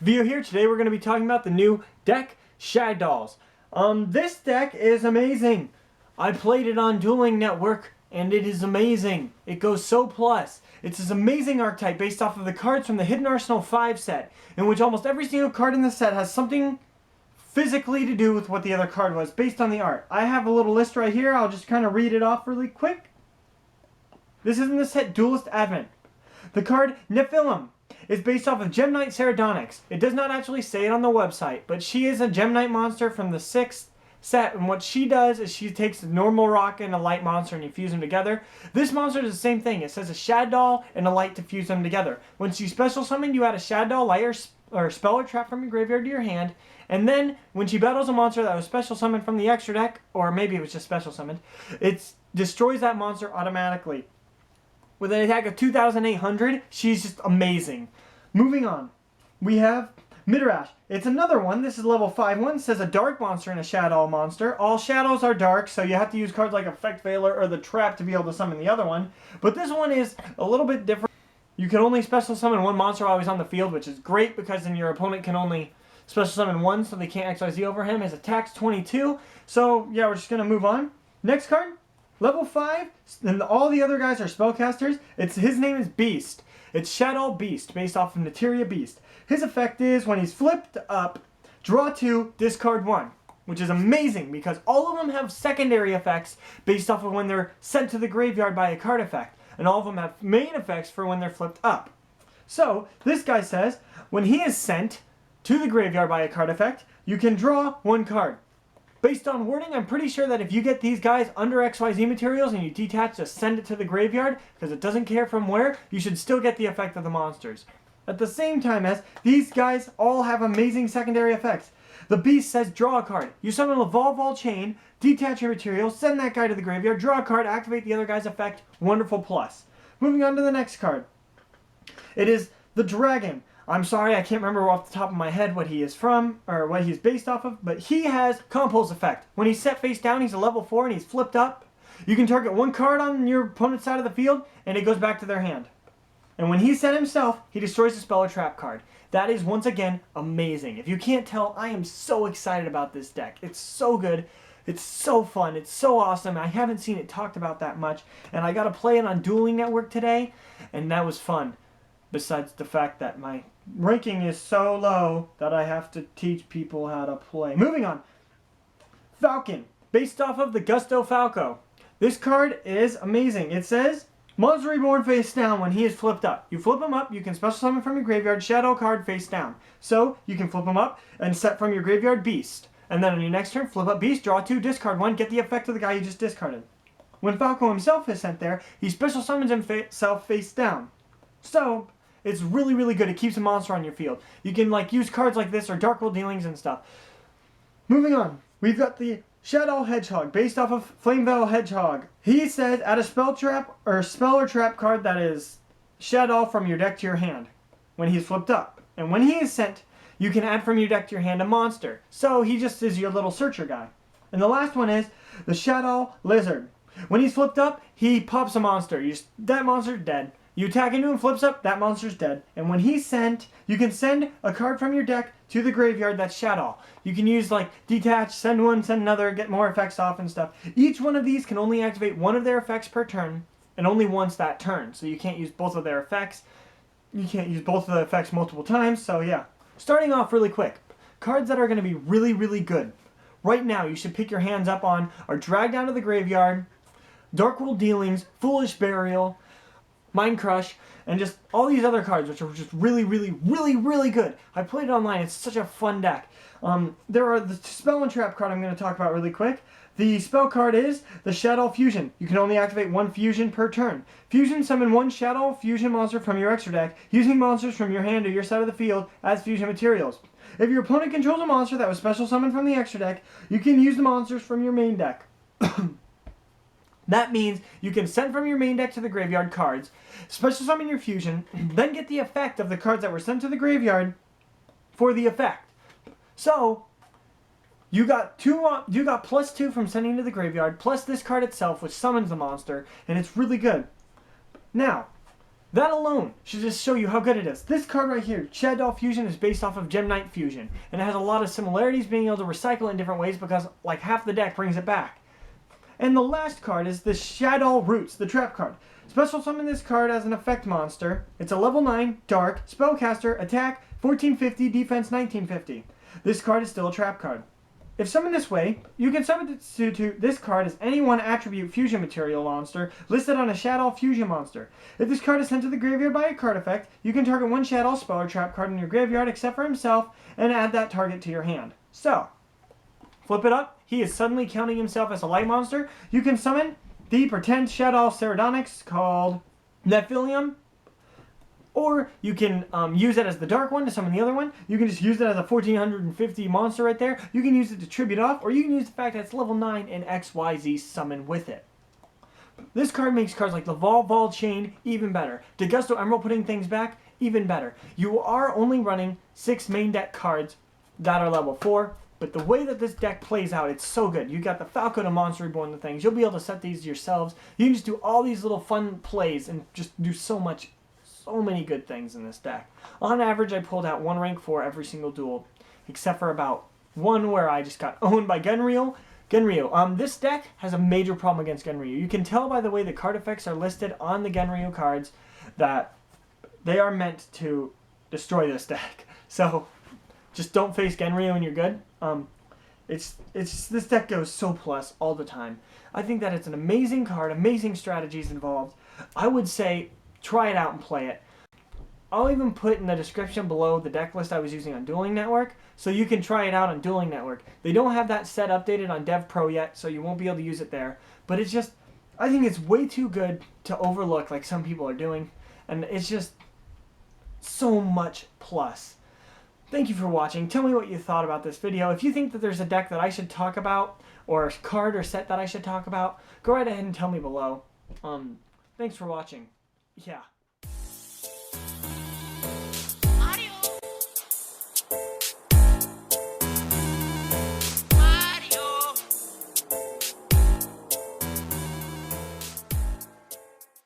PointyStarVio here. Today we're going to be talking about the new deck, Shadolls. This deck is amazing. I played it on Dueling Network and it is amazing. It goes so plus. It's this amazing archetype based off of the cards from the Hidden Arsenal 5 set, in which almost every single card in the set has something physically to do with what the other card was based on the art. I have a little list right here. I'll just kind of read it off really quick. This is in the set Duelist Advent. The card Nephilim is based off of Gem Knight Ceradonix. It does not actually say it on the website, but she is a Gem Knight monster from the 6th set, and what she does is she takes a normal rock and a light monster and you fuse them together. This monster does the same thing. It says a Shadoll and a light to fuse them together. Once you special summon, you add a Shadoll, light, or spell or trap from your graveyard to your hand, and then when she battles a monster that was special summoned from the extra deck, or maybe it was just special summoned, it destroys that monster automatically. With an attack of 2,800, she's just amazing. Moving on, we have Midrash. It's another one. This is level 5 one. It says a dark monster and a Shadoll monster. All Shadolls are dark, so you have to use cards like Effect Veiler or the Trap to be able to summon the other one. But this one is a little bit different. You can only special summon one monster while he's on the field, which is great because then your opponent can only special summon one, so they can't XYZ over him. His attack's 22. So yeah, we're just going to move on. Next card. Level 5, and all the other guys are spellcasters. His name is Beast. It's Shadoll Beast, based off of Neteria Beast. His effect is, when he's flipped up, draw 2, discard 1. Which is amazing, because all of them have secondary effects based off of when they're sent to the graveyard by a card effect. And all of them have main effects for when they're flipped up. So, this guy says, when he is sent to the graveyard by a card effect, you can draw 1 card. Based on wording, I'm pretty sure that if you get these guys under XYZ materials and you detach to send it to the graveyard, because it doesn't care from where, you should still get the effect of the monsters. At the same time as, these guys all have amazing secondary effects. The Beast says draw a card. You summon Lavalval Chain, detach your material, send that guy to the graveyard, draw a card, activate the other guy's effect. Wonderful plus. Moving on to the next card. It is the Dragon. I'm sorry, I can't remember off the top of my head what he is from, or what he's based off of, but he has Compulse effect. When he's set face down, he's a level 4 and he's flipped up. You can target 1 card on your opponent's side of the field, and it goes back to their hand. And when he's set himself, he destroys the spell or trap card. That is, once again, amazing. If you can't tell, I am so excited about this deck. It's so good. It's so fun. It's so awesome. I haven't seen it talked about that much, and I got to play it on Dueling Network today, and that was fun. Besides the fact that my ranking is so low that I have to teach people how to play. Moving on. Falcon. Based off of the Daigusto Falco. This card is amazing. It says, Monster Reborn face down when he is flipped up. You flip him up, you can special summon from your graveyard Shadow card face down. So, you can flip him up and set from your graveyard Beast. And then on your next turn, flip up Beast, draw 2, discard 1, get the effect of the guy you just discarded. When Falco himself is sent there, he special summons himself face down. So, it's really, really good. It keeps a monster on your field. You can use cards like this or Dark World Dealings and stuff. Moving on. We've got the Shadoll Hedgehog, based off of Lavalval Hedgehog. He says add a spell or trap card that is Shadoll from your deck to your hand when he's flipped up. And when he is sent, you can add from your deck to your hand a monster. So he just is your little searcher guy. And the last one is the Shadoll LIzard. When he's flipped up, he pops a monster. That monster's dead. You attack into him, flips up, that monster's dead. And when he's sent, you can send a card from your deck to the graveyard that's Shadoll. You can use detach, send one, send another, get more effects off and stuff. Each one of these can only activate one of their effects per turn, and only once that turn. So you can't use both of their effects. You can't use both of the effects multiple times, so yeah. Starting off really quick, cards that are going to be really, really good. Right now, you should pick your hands up on are Drag Down to the Graveyard, Dark World Dealings, Foolish Burial, Mind Crush, and just all these other cards, which are just really, really, really, really good. I played it online. It's such a fun deck. There are the spell and trap card I'm going to talk about really quick. The spell card is the Shadoll Fusion. You can only activate 1 fusion per turn. Fusion, summon 1 Shadoll Fusion monster from your extra deck, using monsters from your hand or your side of the field as fusion materials. If your opponent controls a monster that was special summoned from the extra deck, you can use the monsters from your main deck. That means you can send from your main deck to the graveyard cards, special summon your fusion, then get the effect of the cards that were sent to the graveyard for the effect. So, you got +2 from sending to the graveyard, plus this card itself, which summons the monster, and it's really good. Now, That alone should just show you how good it is. This card right here, Shadoll Fusion, is based off of Gem Knight Fusion. And it has a lot of similarities, being able to recycle it in different ways because like half the deck brings it back. And the last card is the Shadoll Roots, the trap card. Special summon this card as an effect monster. It's a level 9, dark, spellcaster, attack, 1450, defense 1950. This card is still a trap card. If summoned this way, you can substitute this card as any one attribute fusion material monster listed on a Shadoll Fusion monster. If this card is sent to the graveyard by a card effect, you can target one Shadoll spell or trap card in your graveyard except for himself and add that target to your hand. So, flip it up. He is suddenly counting himself as a light monster. You can summon the pretend Shadoll Pterodonyx called Nephilim. Or you can use it as the dark one to summon the other one. You can just use it as a 1450 monster right there. You can use it to tribute off, or you can use the fact that it's level 9 and XYZ summon with it. This card makes cards like Lavalval Chain even better. Daigusto Emeral putting things back even better. You are only running 6 main deck cards that are level 4. But the way that this deck plays out, it's so good. You got the Falcon and Monster Reborn, the things. You'll be able to set these yourselves. You can just do all these little fun plays and just do so many good things in this deck. On average, I pulled out 1 rank 4 every single duel, except for about 1 where I just got owned by Genryu. This deck has a major problem against Genryu. You can tell by the way the card effects are listed on the Genryu cards that they are meant to destroy this deck. So just don't face Genryu and you're good. This deck goes so plus all the time. I think that it's an amazing card, amazing strategies involved. I would say try it out and play it. I'll even put in the description below the deck list I was using on Dueling Network, so you can try it out on Dueling Network. They don't have that set updated on Dev Pro yet, so you won't be able to use it there. But it's just, I think it's way too good to overlook like some people are doing. And it's just so much plus. Thank you for watching. Tell me what you thought about this video. If you think that there's a deck that I should talk about, or a card or set that I should talk about, go right ahead and tell me below. Thanks for watching. Yeah.